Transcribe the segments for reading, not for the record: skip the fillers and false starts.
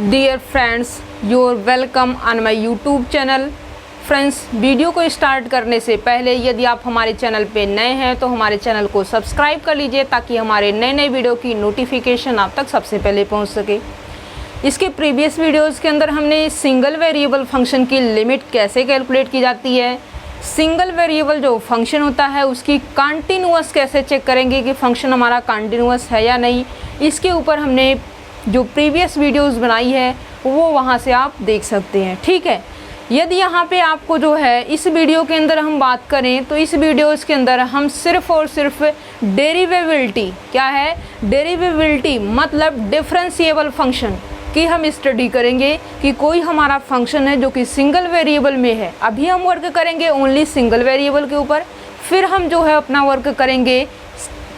Dear friends, your welcome on my YouTube channel. Friends, video को start करने से पहले यदि आप हमारे चैनल पे नए हैं तो हमारे चैनल को सब्सक्राइब कर लीजिए ताकि हमारे नए नए वीडियो की नोटिफिकेशन आप तक सबसे पहले पहुंच सके। इसके प्रीवियस वीडियोस के अंदर हमने सिंगल वेरिएबल फंक्शन की लिमिट कैसे कैलकुलेट की जाती है, सिंगल वेरिएबल जो फंक्शन होता है उसकी कंटिन्यूअस कैसे चेक करेंगे कि फंक्शन हमारा कंटिन्यूअस है या नहीं, इसके ऊपर हमने जो प्रीवियस वीडियोस बनाई है वो वहाँ से आप देख सकते हैं। ठीक है, यदि यहाँ पे आपको जो है इस वीडियो के अंदर हम बात करें तो इस वीडियोस के अंदर हम सिर्फ और सिर्फ डेरिवेबिलिटी, क्या है डेरिवेबिलिटी मतलब डिफरेंशिएबल फंक्शन की हम स्टडी करेंगे कि कोई हमारा फंक्शन है जो कि सिंगल वेरिएबल में है। अभी हम वर्क करेंगे ओनली सिंगल वेरिएबल के ऊपर, फिर हम जो है अपना वर्क करेंगे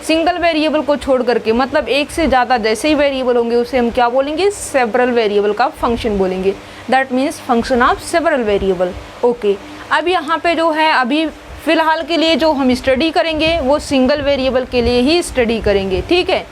सिंगल वेरिएबल को छोड़ करके, मतलब एक से ज़्यादा जैसे ही वेरिएबल होंगे उसे हम क्या बोलेंगे, सेवरल वेरिएबल का फंक्शन बोलेंगे। That means function of several variable. Okay, अब यहाँ पे जो है अभी फ़िलहाल के लिए जो हम स्टडी करेंगे वो सिंगल वेरिएबल के लिए ही स्टडी करेंगे। ठीक है,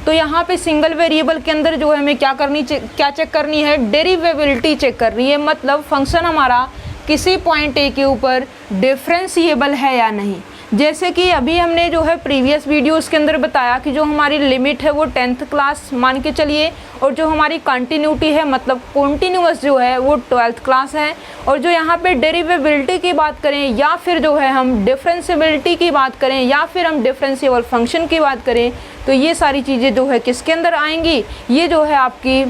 तो यहाँ पे सिंगल वेरिएबल के अंदर जो है हमें क्या चेक करनी है, डेरिवेबिलिटी चेक करनी है, मतलब फंक्शन हमारा किसी पॉइंट ए के ऊपर डिफरेंशिएबल है या नहीं। जैसे कि अभी हमने जो है प्रीवियस वीडियोस के अंदर बताया कि जो हमारी लिमिट है वो 10th क्लास मान के चलिए, और जो हमारी कंटिन्यूटी है मतलब कॉन्टिन्यूअस जो है वो 12th क्लास है। और जो यहाँ पे डेरिवेबिलिटी की बात करें या फिर जो है हम डिफरेंशिएबिलिटी की बात करें या फिर हम डिफरेंशिएबल फंक्शन की बात करें तो ये सारी चीज़ें जो है किसके अंदर आएंगी, ये जो है आपकी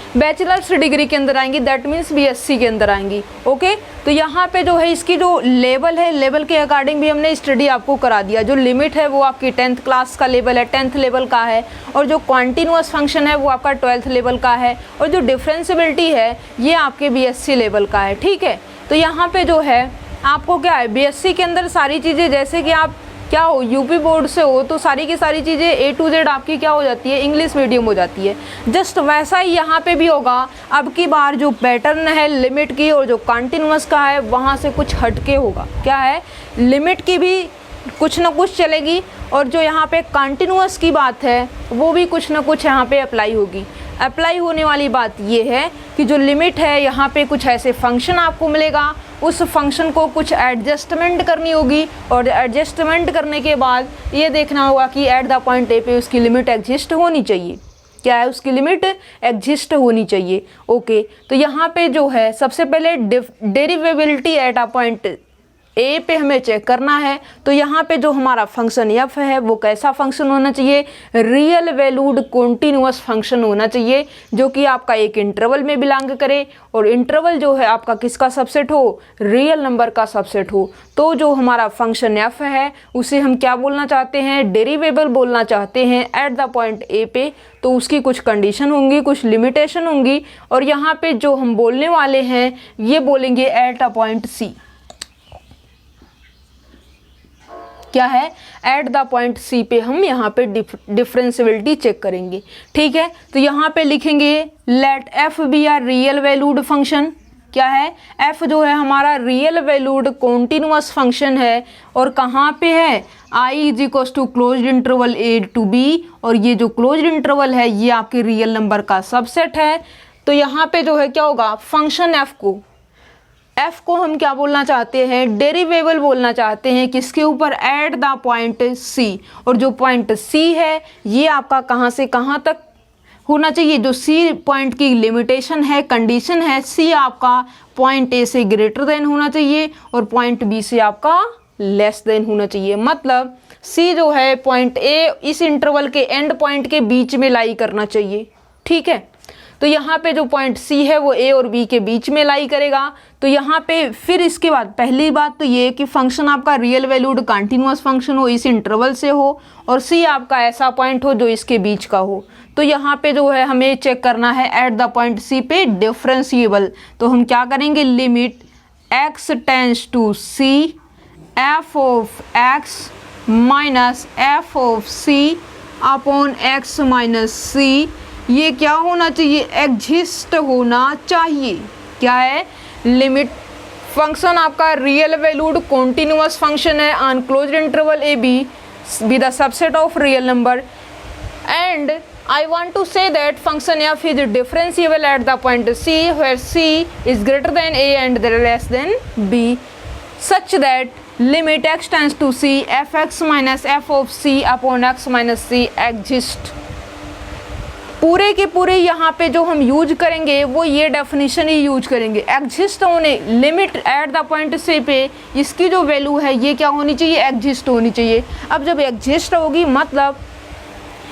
बैचलर्स डिग्री के अंदर आएंगी, दैट मीन्स बीएससी के अंदर आएंगी। ओके, तो यहाँ पे जो है इसकी जो लेवल है, लेवल के अकॉर्डिंग भी हमने स्टडी आपको करा दिया। जो लिमिट है वो आपकी 10th क्लास का लेवल है, 10th लेवल का है, और जो कॉन्टिन्यूअस फंक्शन है वो आपका 12th लेवल का है, और जो डिफरेंशिएबिलिटी है ये आपके बीएससी लेवल का है। ठीक है, तो यहाँ पे जो है आपको क्या है, बीएससी के अंदर सारी चीज़ें, जैसे कि आप क्या हो यूपी बोर्ड से हो तो सारी की सारी चीज़ें A to Z आपकी क्या हो जाती है, इंग्लिश मीडियम हो जाती है। जस्ट वैसा ही यहाँ पे भी होगा। अब की बार जो पैटर्न है लिमिट की और जो कंटिन्यूअस का है वहाँ से कुछ हटके होगा। क्या है, लिमिट की भी कुछ ना कुछ चलेगी और जो यहाँ पे कंटिन्यूअस की बात है वो भी कुछ ना कुछ यहाँ पे अप्लाई होगी। अप्लाई होने वाली बात ये है कि जो लिमिट है यहाँ पे कुछ ऐसे फंक्शन आपको मिलेगा, उस फंक्शन को कुछ एडजस्टमेंट करनी होगी, और एडजस्टमेंट करने के बाद ये देखना होगा कि एट द पॉइंट ए पे उसकी लिमिट एग्जिस्ट होनी चाहिए। क्या है, उसकी लिमिट एग्जिस्ट होनी चाहिए। ओके, तो यहाँ पे जो है सबसे पहले डेरिवेबिलिटी एट अ पॉइंट ए पे हमें चेक करना है। तो यहाँ पे जो हमारा फंक्शन एफ है वो कैसा फंक्शन होना चाहिए, रियल वैल्यूड कॉन्टिन्यूअस फंक्शन होना चाहिए जो कि आपका एक इंटरवल में बिलोंग करे, और इंटरवल जो है आपका किसका सबसेट हो, रियल नंबर का सबसेट हो। तो जो हमारा फंक्शन एफ है उसे हम क्या बोलना चाहते हैं, डेरिवेबल बोलना चाहते हैं एट द पॉइंट ए पे। तो उसकी कुछ कंडीशन होंगी, कुछ लिमिटेशन होंगी, और यहाँ पे जो हम बोलने वाले हैं ये बोलेंगे एट अ पॉइंट सी। क्या है, एट द पॉइंट सी पे हम यहाँ पे डिफरेंशिएबिलिटी चेक करेंगे। ठीक है, तो यहाँ पे लिखेंगे let f be R real valued function. क्या है, एफ जो है हमारा रियल वैल्यूड कॉन्टिन्यूअस फंक्शन है, और कहाँ पे है, I is equals to closed interval A to B, और ये जो क्लोज्ड इंटरवल है ये आपके रियल नंबर का सबसेट है। तो यहाँ पे जो है क्या होगा, फंक्शन एफ को हम क्या बोलना चाहते हैं, डेरिवेबल बोलना चाहते हैं किसके ऊपर, एट द पॉइंट सी। और जो पॉइंट सी है ये आपका कहाँ से कहाँ तक होना चाहिए, जो सी पॉइंट की लिमिटेशन है, कंडीशन है, सी आपका पॉइंट ए से ग्रेटर देन होना चाहिए और पॉइंट बी से आपका लेस देन होना चाहिए। मतलब सी जो है पॉइंट ए इस इंटरवल के एंड पॉइंट के बीच में लाई करना चाहिए। ठीक है, तो यहाँ पे जो पॉइंट सी है वो ए और बी के बीच में लाई करेगा। तो यहाँ पे फिर इसके बाद पहली बात तो ये कि फंक्शन आपका रियल वैल्यूड कंटिन्यूअस फंक्शन हो, इस इंटरवल से हो, और सी आपका ऐसा पॉइंट हो जो इसके बीच का हो। तो यहाँ पे जो है हमें चेक करना है एट द पॉइंट सी पे डिफरेंशिएबल। तो हम क्या करेंगे, limit X tends to C F of X minus F of C upon x minus सी, ये क्या होना चाहिए, एग्जिस्ट होना चाहिए। क्या है, लिमिट फंक्शन आपका रियल वैल्यूड कॉन्टिन्यूअस फंक्शन है on closed interval A B with the subset of real number, and I want to say that function f is differentiable at the point C where C is greater than a and less than b, such that limit x tends to c fx minus f of c upon x minus c exist। पूरे के पूरे यहाँ पे जो हम use करेंगे वो ये डेफिनेशन ही यूज करेंगे। एग्जिस्ट होने लिमिट एट द पॉइंट से पे इसकी जो वैल्यू है ये क्या होनी चाहिए, एग्जिस्ट होनी चाहिए। अब जब एग्जिस्ट होगी मतलब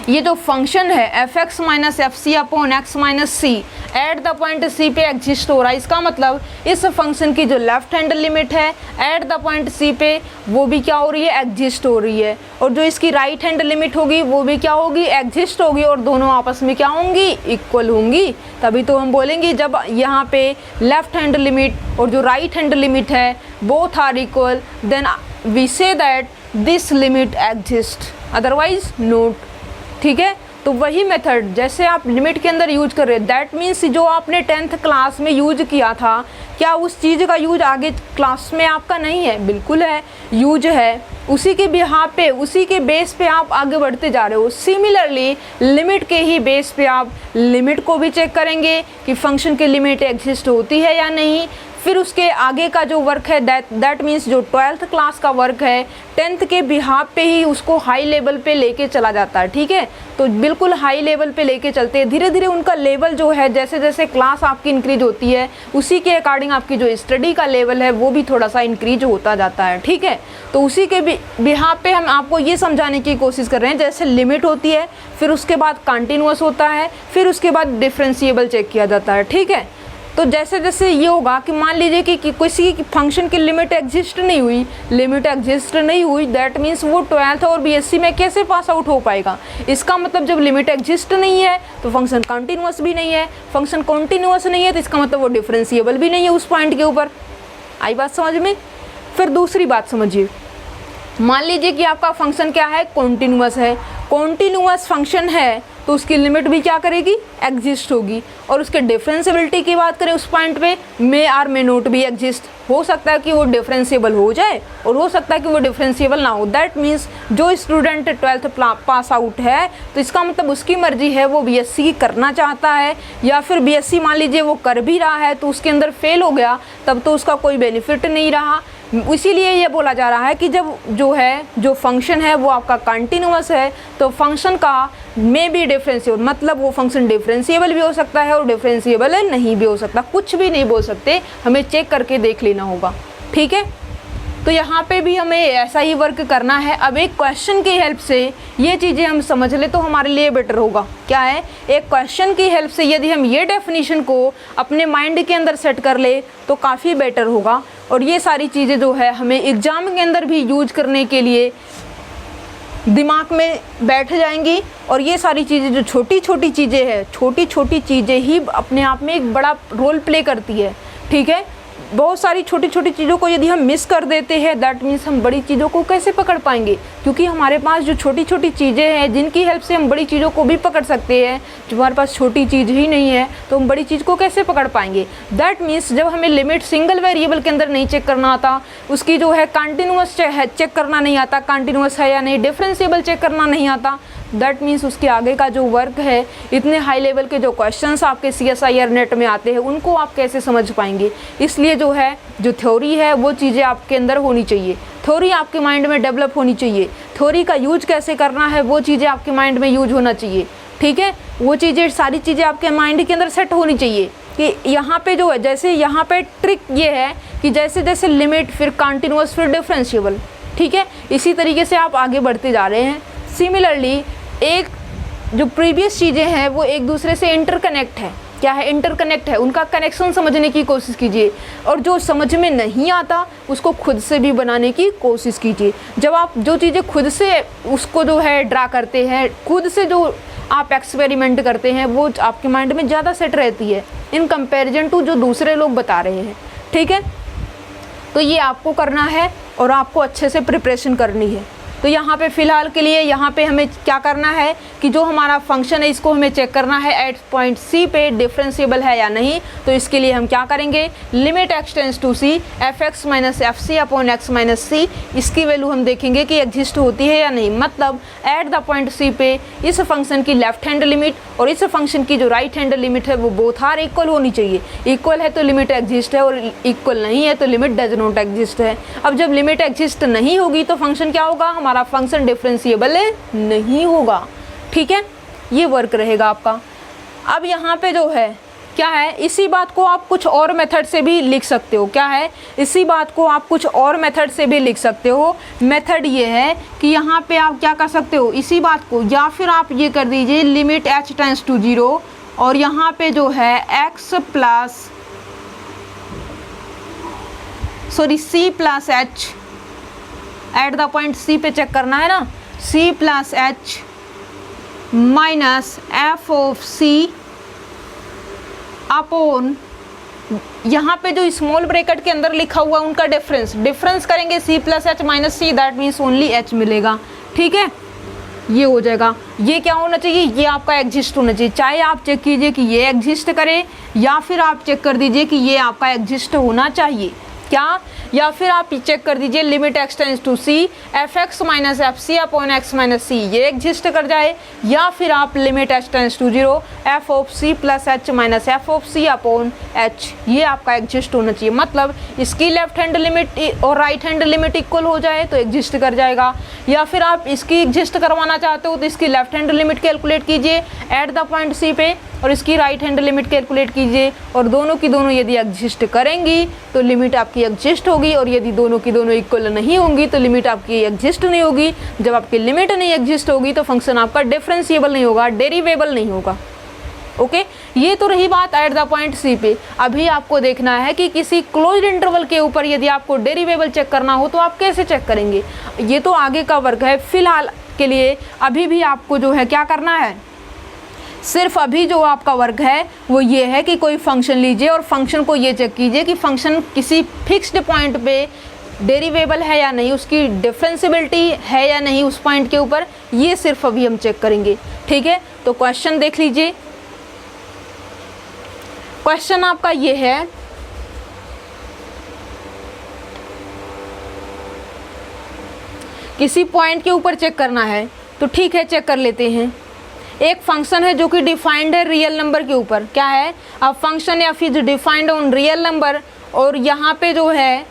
ये जो फंक्शन है f x minus F C upon x minus c at the point c पे एग्जिस्ट हो रहा है। इसका मतलब इस फंक्शन की जो लेफ्ट हैंड लिमिट है एट द पॉइंट सी पे वो भी क्या हो रही है, एग्जिस्ट हो रही है। और जो इसकी राइट हैंड लिमिट होगी वो भी क्या होगी, एग्जिस्ट होगी। और दोनों आपस में क्या होंगी, इक्वल होंगी। तभी तो हम बोलेंगे जब यहाँ पे लेफ्ट हैंड लिमिट और जो राइट हैंड लिमिट है both are equal then we say that this limit exist, otherwise not. ठीक है, तो वही मेथड जैसे आप लिमिट के अंदर यूज कर रहे हैं, दैट मीन्स जो आपने 10th क्लास में यूज किया था क्या उस चीज़ का यूज आगे क्लास में आपका नहीं है, बिल्कुल है, यूज है। उसी के बिहाफ पे उसी के बेस पे आप आगे बढ़ते जा रहे हो। सिमिलरली लिमिट के ही बेस पे आप लिमिट को भी चेक करेंगे कि फंक्शन की लिमिट एग्जिस्ट होती है या नहीं। फिर उसके आगे का जो वर्क है दैट मीन्स जो 12th क्लास का वर्क है 10th के बिहाफ पे ही उसको हाई लेवल पे लेके चला जाता है। ठीक है, तो बिल्कुल हाई लेवल पे लेके चलते हैं। धीरे धीरे उनका लेवल जो है जैसे जैसे क्लास आपकी इंक्रीज होती है उसी के अकॉर्डिंग आपकी जो स्टडी का लेवल है वो भी थोड़ा सा इंक्रीज होता जाता है। ठीक है, तो उसी के बिहाफ पे हम आपको ये समझाने की कोशिश कर रहे हैं जैसे लिमिट होती है, फिर उसके बाद कंटिन्यूअस होता है, फिर उसके बाद डिफरेंशिएबल चेक किया जाता है। ठीक है, तो जैसे जैसे ये होगा कि मान लीजिए कि किसी फंक्शन की लिमिट एग्जिस्ट नहीं हुई, लिमिट एग्जिस्ट नहीं हुई दैट मीन्स वो 12th और बीएससी में कैसे पास आउट हो पाएगा। इसका मतलब जब लिमिट एग्जिस्ट नहीं है तो फंक्शन कंटिन्यूअस भी नहीं है, फंक्शन कंटिन्यूअस नहीं है तो इसका मतलब वो डिफरेंशिएबल भी नहीं है उस पॉइंट के ऊपर। आई बात समझ में। फिर दूसरी बात समझिए, मान लीजिए कि आपका फंक्शन क्या है, कॉन्टिन्यूअस है। कॉन्टिन्यूअस फंक्शन है तो उसकी लिमिट भी क्या करेगी, एग्जिस्ट होगी। और उसके डिफरेंशिएबिलिटी की बात करें उस पॉइंट पे मे आर मे नोट भी एग्जिस्ट, हो सकता है कि वो डिफरेंशिएबल हो जाए और हो सकता है कि वो डिफरेंशिएबल ना हो। दैट मीन्स जो स्टूडेंट 12th पास आउट है तो इसका मतलब उसकी मर्जी है वो बीएससी करना चाहता है या फिर बीएससी मान लीजिए वो कर भी रहा है तो उसके अंदर फेल हो गया तब तो उसका कोई बेनिफिट नहीं रहा। इसीलिए ये बोला जा रहा है कि जब जो फंक्शन है वो आपका कंटिन्यूअस है तो फंक्शन का मे बी डिफरेंशिएबल, मतलब वो फंक्शन डिफरेंशिएबल भी हो सकता है और डिफरेंशिएबल नहीं भी हो सकता, कुछ भी नहीं बोल सकते, हमें चेक करके देख लेना होगा। ठीक है, तो यहाँ पे भी हमें ऐसा ही वर्क करना है। अब एक क्वेश्चन की हेल्प से ये चीज़ें हम समझ ले तो हमारे लिए बेटर होगा। क्या है, एक क्वेश्चन की हेल्प से यदि हम ये डेफिनेशन को अपने माइंड के अंदर सेट कर ले तो काफ़ी बेटर होगा। और ये सारी चीज़ें जो है हमें एग्ज़ाम के अंदर भी यूज करने के लिए दिमाग में बैठ जाएंगी। और ये सारी चीज़ें जो छोटी छोटी चीज़ें हैं, छोटी छोटी चीज़ें ही अपने आप में एक बड़ा रोल प्ले करती है। ठीक है, बहुत सारी छोटी छोटी चीज़ों को यदि हम मिस कर देते हैं दैट मीन्स हम बड़ी चीज़ों को कैसे पकड़ पाएंगे, क्योंकि हमारे पास जो छोटी छोटी चीज़ें हैं जिनकी हेल्प से हम बड़ी चीज़ों को भी पकड़ सकते हैं, जो हमारे पास छोटी चीज़ ही नहीं है तो हम बड़ी चीज़ को कैसे पकड़ पाएंगे। दैट मीन्स जब हमें लिमिट सिंगल वेरिएबल के अंदर नहीं चेक करना आता, उसकी जो है कंटिन्यूअस चेक करना नहीं आता, कंटिन्यूअस है या नहीं, डिफरेंशिएबल चेक करना नहीं आता, दैट मीन्स उसके आगे का जो वर्क है, इतने हाई लेवल के जो क्वेश्चंस आपके CSIR नेट में आते हैं उनको आप कैसे समझ पाएंगे। इसलिए जो है जो थ्योरी है वो चीज़ें आपके अंदर होनी चाहिए, थ्योरी आपके माइंड में डेवलप होनी चाहिए, थ्योरी का यूज कैसे करना है वो चीज़ें आपके माइंड में यूज होना चाहिए। ठीक है, वो चीज़ें सारी चीज़ें आपके माइंड के अंदर सेट होनी चाहिए कि यहाँ पे जो है जैसे यहाँ पे ट्रिक ये है कि जैसे जैसे लिमिट फिर कंटिन्यूअस फिर डिफरेंशिएबल। ठीक है, इसी तरीके से आप आगे बढ़ते जा रहे हैं। सिमिलरली एक जो प्रीवियस चीज़ें हैं वो एक दूसरे से इंटरकनेक्ट है। क्या है, इंटरकनेक्ट है, उनका कनेक्शन समझने की कोशिश कीजिए। और जो समझ में नहीं आता उसको खुद से भी बनाने की कोशिश कीजिए। जब आप जो चीज़ें खुद से उसको जो है ड्रा करते हैं, खुद से जो आप एक्सपेरिमेंट करते हैं वो आपके माइंड में ज़्यादा सेट रहती है इन कंपैरिजन टू जो दूसरे लोग बता रहे हैं। ठीक है, तो ये आपको करना है और आपको अच्छे से प्रिपरेशन करनी है। तो यहाँ पे फ़िलहाल के लिए यहाँ पे हमें क्या करना है कि जो हमारा फंक्शन है इसको हमें चेक करना है एट पॉइंट सी पे डिफरेंशिएबल है या नहीं। तो इसके लिए हम क्या करेंगे, limit x tends to C F x minus F C upon x minus C, इसकी वैल्यू हम देखेंगे कि एग्जिस्ट होती है या नहीं। मतलब एट द पॉइंट सी पे इस फंक्शन की लेफ्ट हैंड लिमिट और इस फंक्शन की जो राइट हैंड लिमिट है वो बोथ आर इक्वल होनी चाहिए। इक्वल है तो लिमिट एग्जिस्ट है और इक्वल नहीं है तो लिमिट डज नॉट एग्जिस्ट है। अब जब लिमिट एग्जिस्ट नहीं होगी तो फंक्शन क्या होगा, हमारा फंक्शन डिफरेंशिएबल नहीं होगा। ठीक है, ये वर्क रहेगा आपका। अब यहाँ पे जो है क्या है, इसी बात को आप कुछ और मेथड से भी लिख सकते हो। क्या है, इसी बात को आप कुछ और मेथड से भी लिख सकते हो। मेथड ये है कि यहाँ पे आप क्या कर सकते हो, इसी बात को, या फिर आप ये कर दीजिए लिमिट h टेंस टू 0 और यहाँ पे जो है c plus h at the point c पे चेक करना है ना, c plus h minus F of C upon यहाँ पे जो स्मॉल ब्रैकेट के अंदर लिखा हुआ है उनका डिफरेंस करेंगे c plus h minus c, that means only h मिलेगा। ठीक है, ये हो जाएगा। ये क्या होना चाहिए, ये आपका एग्जिस्ट होना चाहिए। चाहे आप चेक कीजिए कि ये एग्जिस्ट करे या फिर आप चेक कर दीजिए कि ये आपका एग्जिस्ट होना चाहिए। क्या, या फिर आप चेक कर दीजिए limit x tends to C F x minus F C upon x minus सी, ये एग्जिस्ट कर जाए। या फिर आप limit h tends to 0 f of c plus h minus F of C upon h, ये आपका एग्जिस्ट होना चाहिए। मतलब इसकी लेफ्ट हैंड लिमिट और राइट हैंड लिमिट इक्वल हो जाए तो एग्जिस्ट कर जाएगा। या फिर आप इसकी एग्जिस्ट करवाना चाहते हो तो इसकी लेफ्ट हैंड लिमिट कैलकुलेट कीजिए एट द पॉइंट सी पे और इसकी राइट हैंड लिमिट कैलकुलेट कीजिए और दोनों की दोनों यदि एग्जिस्ट करेंगी तो लिमिट आपकी एग्जिस्ट होगी और यदि दोनों की दोनों इक्वल नहीं होंगी तो लिमिट आपकी एग्जिस्ट नहीं होगी। जब आपकी लिमिट नहीं एग्जिस्ट होगी तो फंक्शन आपका डिफरेंशिएबल नहीं होगा, डेरिवेबल नहीं होगा। ओके, ये तो रही बात एट द पॉइंट सी पे। अभी आपको देखना है कि किसी क्लोज्ड इंटरवल के ऊपर यदि आपको डेरिवेबल चेक करना हो तो आप कैसे चेक करेंगे, ये तो आगे का वर्क है। फिलहाल के लिए अभी भी आपको जो है क्या करना है, सिर्फ अभी जो आपका वर्क है वो ये है कि कोई फंक्शन लीजिए और फंक्शन को ये चेक कीजिए कि फंक्शन किसी फिक्स्ड पॉइंट पे डेरिवेबल है या नहीं, उसकी डिफरेंशिएबिलिटी है या नहीं उस पॉइंट के ऊपर, ये सिर्फ अभी हम चेक करेंगे। ठीक है, तो क्वेश्चन देख लीजिए। क्वेश्चन आपका ये है, किसी पॉइंट के ऊपर चेक करना है तो ठीक है चेक कर लेते हैं। एक फंक्शन है जो कि डिफाइंड है रियल नंबर के ऊपर। क्या है, अब function f is defined on real number और यहाँ पे जो है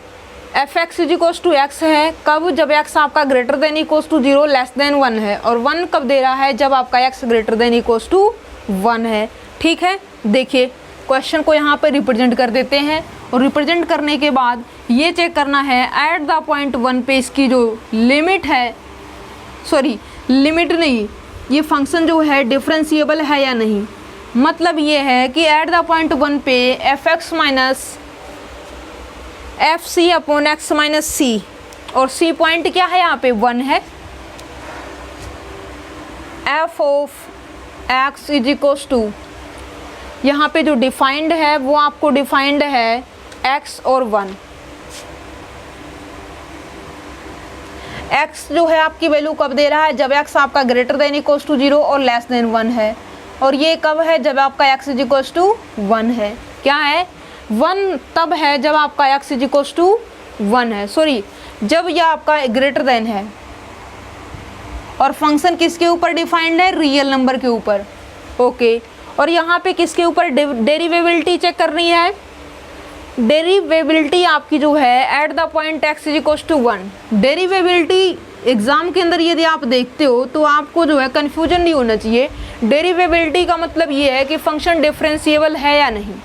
f x is equals to x है। कब, जब एक्स आपका greater than equals to 0 less than 1 है। और 1 कब दे रहा है, जब आपका x greater than equals to 1 है। ठीक है, देखिए क्वेश्चन को यहाँ पे रिप्रेजेंट कर देते हैं और रिप्रेजेंट करने के बाद ये चेक करना है एट द पॉइंट 1 पे इसकी जो लिमिट है, सॉरी लिमिट नहीं, ये फंक्शन जो है डिफरेंशिएबल है या नहीं। मतलब ये है कि एट द पॉइंट 1 पे f x minus F C upon x minus c, और सी पॉइंट क्या है यहाँ पे 1 है। F of x is equals to, यहाँ पे जो डिफाइंड है वो आपको डिफाइंड है x और 1। x जो है आपकी वैल्यू कब दे रहा है, जब x आपका ग्रेटर देन इक्वल्स टू 0 और लेस देन 1 है। और ये कब है, जब आपका x इज इक्वल्स टू 1 है। क्या है, 1 तब है जब आपका x इज इक्वल्स टू 1 है, सॉरी जब यह आपका ग्रेटर देन है। और फंक्शन किसके ऊपर डिफाइंड है, रियल नंबर के ऊपर। ओके, और यहाँ पे किसके ऊपर डेरिवेबिलिटी चेक करनी है, डेरिवेबिलिटी आपकी जो है at the point x is equals to 1। Derivability exam के अंदर यदि आप देखते हो तो आपको जो है कन्फ्यूजन नहीं होना चाहिए। डेरिवेबिलिटी का मतलब ये है कि फंक्शन डिफरेंशिएबल है या नहीं,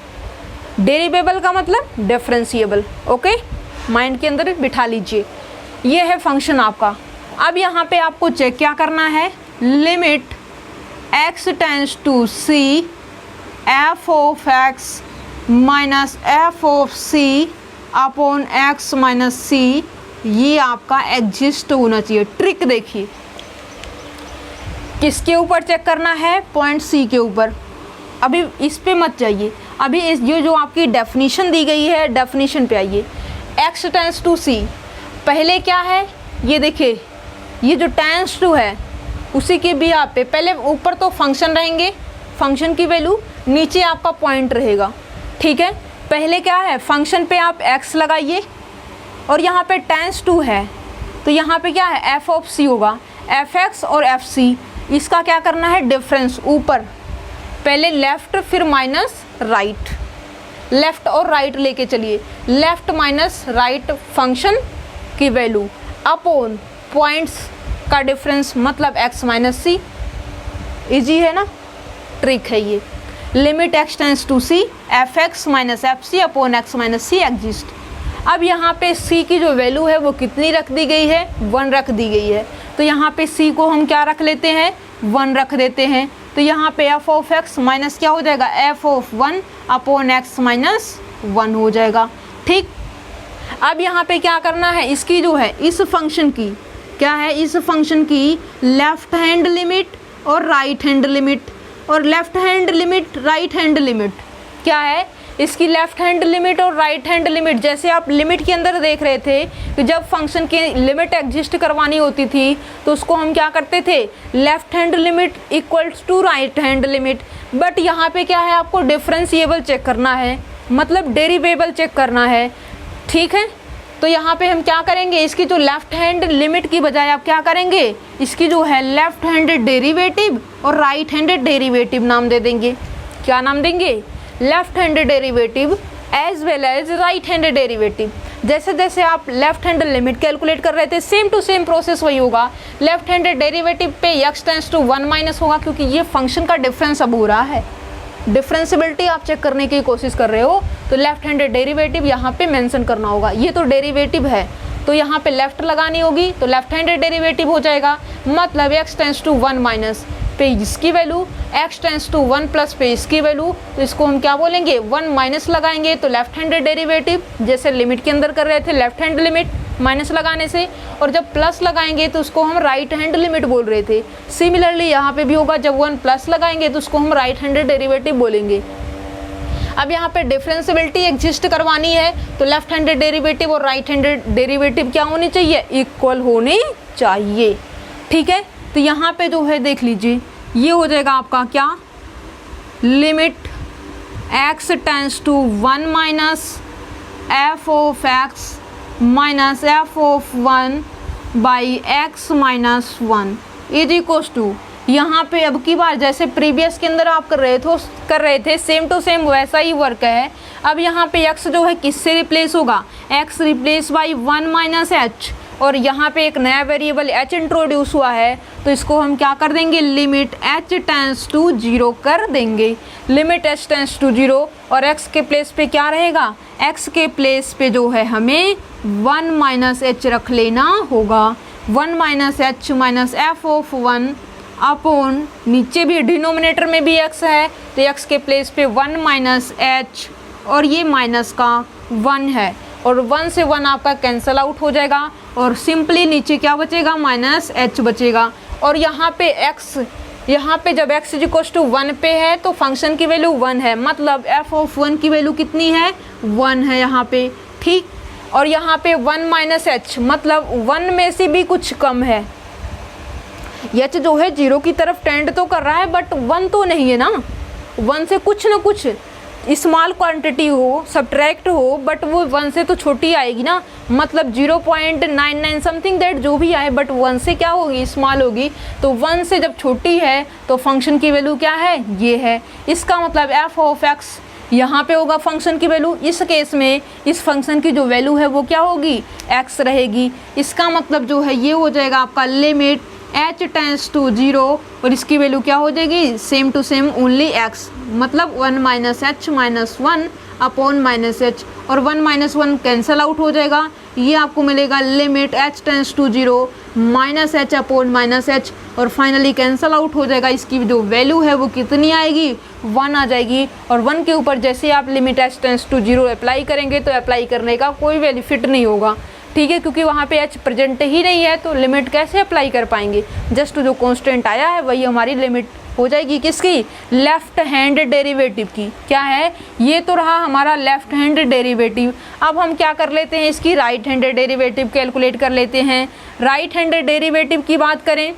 डेरिवेबल का मतलब डिफरेंशिएबल। ओके, माइंड के अंदर बिठा लीजिए। ये है फंक्शन आपका। अब यहाँ पे आपको चेक क्या करना है, limit x tends to c f of x minus F of c upon x minus c, ये आपका एग्जिस्ट होना चाहिए। ट्रिक देखिए, किसके ऊपर चेक करना है, पॉइंट c के ऊपर। अभी इस पे मत जाइए, अभी इस ये जो आपकी डेफिनीशन दी गई है डेफिनीशन पे आइए। x टेंस टू c, पहले क्या है ये देखिए ये जो टेंस टू है उसी के भी आप पे पहले ऊपर तो फंक्शन रहेंगे, फंक्शन की वैल्यू, नीचे आपका पॉइंट रहेगा, ठीक है। पहले क्या है, फंक्शन पे आप x लगाइए और यहाँ पे टेंस टू है तो यहाँ पे क्या है एफ ऑफ सी होगा, एफ एक्स और एफ सी, इसका क्या करना है डिफरेंस ऊपर, पहले लेफ्ट फिर माइनस राइट, लेफ्ट और राइट लेके चलिए, लेफ्ट माइनस राइट फंक्शन की वैल्यू अपॉन पॉइंट्स का डिफरेंस मतलब x माइनस सी। इजी है ना, ट्रिक है ये। Limit x tends to c f x minus F C upon x minus c exist. अब यहाँ पे c की जो वैल्यू है वो कितनी रख दी गई है, 1 रख दी गई है, तो यहाँ पे c को हम क्या रख लेते हैं, 1 रख देते हैं। तो यहाँ पे f ऑफ x माइनस क्या हो जाएगा, f of 1 upon x minus 1 हो जाएगा, ठीक। अब यहाँ पे क्या करना है, इसकी जो है इस फंक्शन की क्या है, इस फंक्शन की लेफ्ट हैंड लिमिट और राइट हैंड लिमिट, और left hand limit right hand limit क्या है, इसकी लेफ्ट हैंड लिमिट और राइट हैंड लिमिट, जैसे आप लिमिट के अंदर देख रहे थे कि जब फंक्शन की लिमिट एग्जिस्ट करवानी होती थी तो उसको हम क्या करते थे, left hand limit equals to right hand limit. But यहाँ पे क्या है, आपको डिफरेंशिएबल चेक करना है, मतलब डेरिवेबल चेक करना है, ठीक है। तो यहाँ पे हम क्या करेंगे, इसकी जो लेफ्ट हैंड लिमिट की बजाय आप क्या करेंगे, इसकी जो है लेफ्ट हैंडेड डेरिवेटिव और राइट हैंडेड डेरिवेटिव नाम दे देंगे। क्या नाम देंगे, left handed derivative as well as right handed derivative. जैसे जैसे आप लेफ्ट हैंड लिमिट कैलकुलेट कर रहे थे सेम टू सेम प्रोसेस वही होगा, लेफ्ट हैंडेड डेरिवेटिव पे x टेंस टू 1 माइनस होगा, क्योंकि ये फंक्शन का डिफरेंस अब हो रहा है, डिफरेंशिएबिलिटी आप चेक करने की कोशिश कर रहे हो तो लेफ्ट हैंडेड डेरिवेटिव यहाँ पे मेंशन करना होगा। ये तो डेरिवेटिव है तो यहाँ पे लेफ्ट लगानी होगी, तो लेफ्ट हैंडेड डेरिवेटिव हो जाएगा, मतलब x टेंस टू 1 माइनस पे इसकी value, x tends to 1 plus पे इसकी वैल्यू, तो इसको हम क्या बोलेंगे, 1 माइनस लगाएंगे तो लेफ्ट हैंडेड डेरिवेटिव, जैसे लिमिट के अंदर कर रहे थे लेफ्ट हैंड लिमिट माइनस लगाने से, और जब प्लस लगाएंगे तो उसको हम राइट हैंड लिमिट बोल रहे थे। सिमिलरली यहाँ पे भी होगा, जब 1 प्लस लगाएंगे तो उसको हम राइट हैंडेड डेरिवेटिव बोलेंगे। अब यहाँ पे डिफरेंशिएबिलिटी एग्जिस्ट करवानी है तो लेफ्ट हैंडेड डेरिवेटिव और राइट हैंडेड डेरिवेटिव क्या होनी चाहिए, इक्वल होने चाहिए, ठीक है। तो यहाँ पे जो है देख लीजिए, ये हो जाएगा आपका क्या, limit x tends to 1 minus F of x minus F of 1 by x minus 1 is equals to, यहाँ पे अब की बार जैसे प्रीवियस के अंदर आप कर रहे थे सेम टू सेम वैसा ही वर्क है। अब यहाँ पे x जो है किससे रिप्लेस होगा, x replace by 1 minus h, और यहाँ पे एक नया वेरिएबल h इंट्रोड्यूस हुआ है तो इसको हम क्या कर देंगे, लिमिट h टेंस टू 0 कर देंगे, लिमिट h टेंस टू 0, और x के प्लेस पे क्या रहेगा, x के प्लेस पे जो है हमें 1 माइनस h रख लेना होगा, 1 minus h minus F of 1 upon, नीचे भी डिनोमिनेटर में भी x है तो x के प्लेस पे 1 माइनस h, और ये माइनस का 1 है, और 1 से 1 आपका कैंसल आउट हो जाएगा और सिंपली नीचे क्या बचेगा, माइनस h बचेगा। और यहाँ पे x, यहाँ पे जब x इज इक्वल टू 1 पे है तो फंक्शन की वैल्यू 1 है, मतलब f ऑफ 1 की वैल्यू कितनी है, 1 है यहाँ पे, ठीक। और यहाँ पे 1 माइनस h मतलब 1 में से भी कुछ कम है, h जो है 0 की तरफ टेंड तो कर रहा है बट 1 तो नहीं है ना, 1 से कुछ ना कुछ स्मॉल क्वांटिटी हो, सब्ट्रैक्ट हो, बट वो 1 से तो छोटी आएगी ना, मतलब 0.99 समथिंग दैट जो भी आए, बट 1 से क्या होगी, स्मॉल होगी। तो 1 से जब छोटी है तो फंक्शन की वैल्यू क्या है, ये है। इसका मतलब f ऑफ x यहाँ पे होगा फंक्शन की वैल्यू, इस केस में इस फंक्शन की जो वैल्यू है वो क्या होगी, x रहेगी। इसका मतलब जो है ये हो जाएगा आपका लिमिट h टेंस टू 0, और इसकी वैल्यू क्या हो जाएगी, same to same only x, मतलब 1 minus h minus 1 upon minus h, और 1 माइनस 1 कैंसल आउट हो जाएगा, ये आपको मिलेगा limit h tends to 0 minus h upon minus h, और फाइनली कैंसल आउट हो जाएगा। इसकी जो वैल्यू है वो कितनी आएगी, 1 आ जाएगी। और 1 के ऊपर जैसे आप limit h tends to 0 apply करेंगे तो अप्लाई करने का कोई बेनिफिट नहीं होगा, ठीक है, क्योंकि वहाँ पे h प्रेजेंट ही नहीं है तो लिमिट कैसे अप्लाई कर पाएंगे। जस्ट जो कांस्टेंट आया है वही हमारी लिमिट हो जाएगी किसकी, लेफ्ट हैंड डेरिवेटिव की। क्या है, ये तो रहा हमारा लेफ्ट हैंड डेरिवेटिव। अब हम क्या कर लेते हैं, इसकी राइट हैंड डेरिवेटिव कैलकुलेट कर लेते हैं। राइट हैंड डेरिवेटिव की बात करें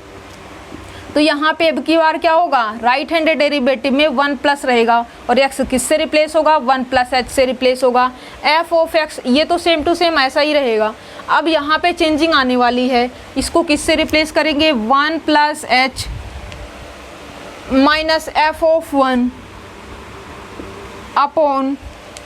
तो यहाँ पे अब की बार क्या होगा, राइट हैंड डेरिवेटिव में 1 प्लस रहेगा और x किससे रिप्लेस होगा, 1 प्लस h से रिप्लेस होगा। f ऑफ x ये तो सेम टू सेम ऐसा ही रहेगा। अब यहाँ पे चेंजिंग आने वाली है, इसको किससे रिप्लेस करेंगे, 1 plus h minus f of 1 upon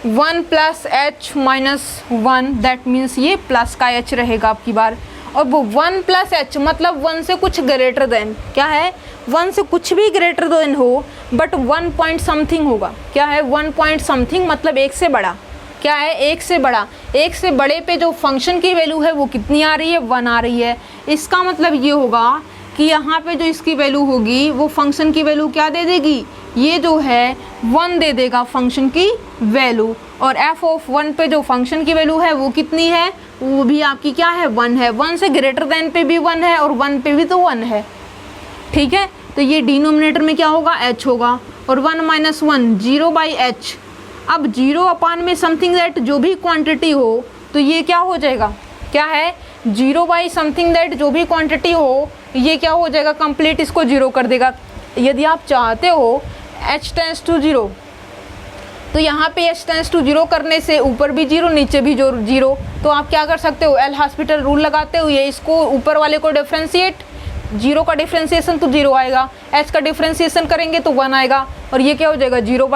1 plus h minus 1, that means ये प्लस का h रहेगा आपकी बार। और वो 1 प्लस h मतलब 1 से कुछ ग्रेटर देन, क्या है, 1 से कुछ भी ग्रेटर देन हो बट 1 पॉइंट समथिंग होगा। क्या है, 1 पॉइंट समथिंग मतलब 1 से बड़ा। क्या है, 1 से बड़ा। 1 से बड़े पे जो फंक्शन की वैल्यू है वो कितनी आ रही है, 1 आ रही है। इसका मतलब ये होगा कि यहाँ पे जो इसकी वैल्यू होगी वो फंक्शन की वैल्यू क्या दे देगी, ये जो है 1 दे देगा फंक्शन की वैल्यू। और f ऑफ 1 पे जो फंक्शन की वैल्यू है वो कितनी है, वो भी आपकी क्या है, 1 है। 1 से ग्रेटर देन पे भी 1 है और 1 पे भी तो 1 है। ठीक है, तो ये डिनोमिनेटर में क्या होगा, h होगा और 1 माइनस 1 0 बाई h। अब 0 अपान में समथिंग दैट जो भी क्वांटिटी हो तो ये क्या हो जाएगा, क्या है, 0 बाई समथिंग दैट जो भी क्वांटिटी हो ये क्या हो जाएगा, कंप्लीट इसको 0 कर देगा। यदि आप चाहते हो h टेंस टू 0 तो यहाँ पे h टेंस टू 0 करने से ऊपर भी 0 नीचे भी 0, तो आप क्या कर सकते हो, एल हॉस्पिटल रूल लगाते हुए इसको ऊपर वाले को डिफ्रेंशिएट, 0 का डिफ्रेंशिएशन तो 0 आएगा, h का डिफ्रेंशिएशन करेंगे तो 1 आएगा और ये क्या हो जाएगा, 0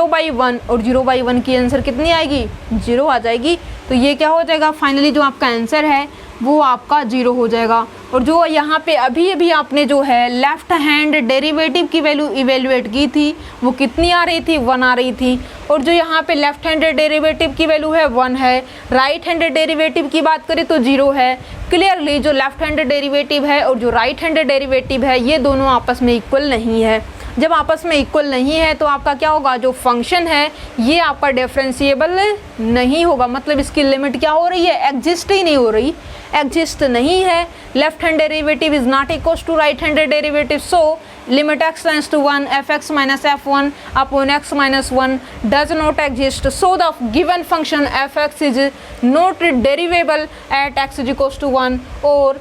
बाई 1 और 0 बाई 1 की आंसर कितनी आएगी, 0 आ जाएगी। तो ये क्या हो जाएगा, फाइनली जो आपका आंसर है वो आपका 0 हो जाएगा। और जो यहाँ पे अभी आपने जो है लेफ्ट हैंड डेरिवेटिव की वैल्यू इवेल्युएट की थी वो कितनी आ रही थी, 1 आ रही थी। और जो यहाँ पे लेफ्ट हैंड डेरिवेटिव की वैल्यू है 1 है, राइट हैंड डेरिवेटिव की बात करें तो 0 है। क्लियरली जो लेफ्ट हैंड डेरिवेटिव है और जो राइट हैंड डेरिवेटिव है ये दोनों आपस में इक्वल नहीं है। जब आपस में इक्वल नहीं है तो आपका क्या होगा, जो फंक्शन है ये आपका डिफरेंशिएबल नहीं होगा, मतलब इसकी लिमिट क्या हो रही है, एग्जिस्ट ही नहीं हो रही, एग्जिस्ट नहीं है। Left hand derivative is not equal to right hand derivative, so limit x tends to 1 f(x minus f1) upon x minus 1 does not exist, so the given function f(x) is not derivable at x is equals to 1 or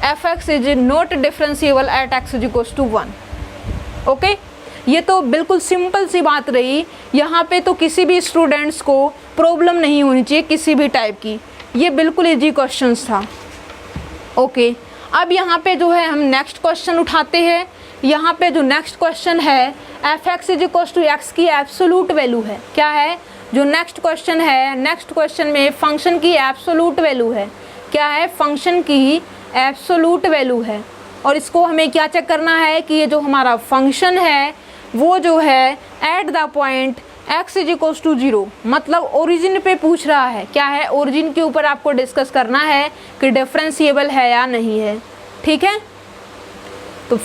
f(x) is not differentiable at x is equals to 1। Okay, ये तो बिल्कुल simple सी बात रही। यहाँ पे तो किसी भी स्टूडेंट्स को प्रॉब्लम नहीं होनी चाहिए किसी भी टाइप की, ये बिल्कुल इजी क्वेश्चंस था। ओके, अब यहाँ पे जो है हम नेक्स्ट क्वेश्चन उठाते हैं। यहाँ पे जो नेक्स्ट क्वेश्चन है f(x) is equal to x की एब्सोल्यूट वैल्यू है। क्या है, जो नेक्स्ट क्वेश्चन है, नेक्स्ट क्वेश्चन में फंक्शन की एब्सोल्यूट वैल्यू है। क्या है, फंक्शन की एब्सोल्यूट वैल्यू है और इसको हमें क्या चेक करना है कि ये जो हमारा फंक्शन है वो जो है at the point x is equal to 0, मतलब ओरिजिन पे पूछ रहा है। क्या है, ओरिजिन के ऊपर आपको डिस्कस करना है कि डिफरेंशिएबल है या नहीं है। ठीक है, तो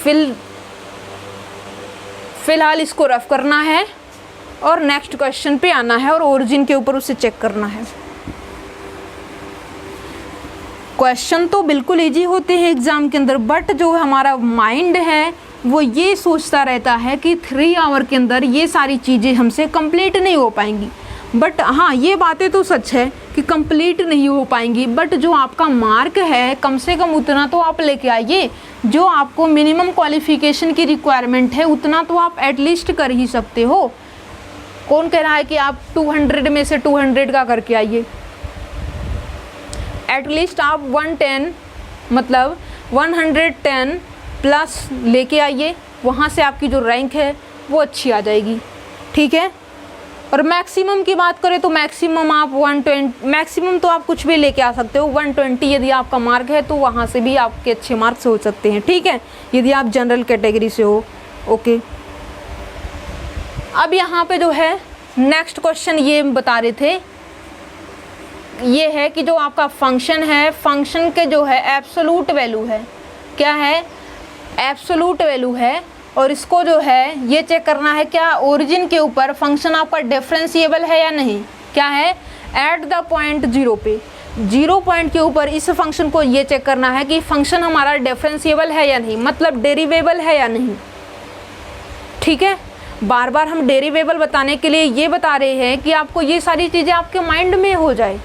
फिलहाल इसको रफ करना है और नेक्स्ट क्वेश्चन पे आना है और ओरिजिन के ऊपर उसे चेक करना है। क्वेश्चन तो बिल्कुल इजी होते हैं एग्ज़ाम के अंदर, बट जो हमारा माइंड है वो ये सोचता रहता है कि 3 आवर के अंदर ये सारी चीज़ें हमसे कंप्लीट नहीं हो पाएंगी। बट हाँ, ये बातें तो सच है कि कंप्लीट नहीं हो पाएंगी, बट जो आपका मार्क है कम से कम उतना तो आप लेके आइए। जो आपको मिनिमम क्वालिफ़िकेशन की रिक्वायरमेंट है उतना तो आप एटलीस्ट कर ही सकते हो। कौन कह रहा है कि आप 200 में से 200 का करके आइए, एटलीस्ट आप 110 मतलब 110 प्लस लेके आइए, वहाँ से आपकी जो रैंक है वो अच्छी आ जाएगी। ठीक है, और मैक्सिमम की बात करें तो मैक्सिमम आप 120, मैक्सिमम तो आप कुछ भी लेके आ सकते हो। 120 यदि आपका मार्क है तो वहाँ से भी आपके अच्छे मार्क्स हो सकते हैं। ठीक है, यदि आप जनरल कैटेगरी से हो। ओके, अब यहाँ पे जो है नेक्स्ट क्वेश्चन ये बता रहे थे, ये है कि जो आपका फंक्शन है, फंक्शन के जो है एब्सोल्यूट वैल्यू है। क्या है, एब्सोल्यूट वैल्यू है और इसको जो है ये चेक करना है क्या ओरिजिन के ऊपर फंक्शन आपका डिफरेंशिएबल है या नहीं। क्या है, एट द पॉइंट 0 पे, 0 पॉइंट के ऊपर इस फंक्शन को ये चेक करना है कि फंक्शन हमारा डिफरेंशिएबल है या नहीं, मतलब डेरिवेबल है या नहीं। ठीक है, बार बार हम डेरिवेबल बताने के लिए ये बता रहे हैं कि आपको ये सारी चीज़ें आपके माइंड में हो जाए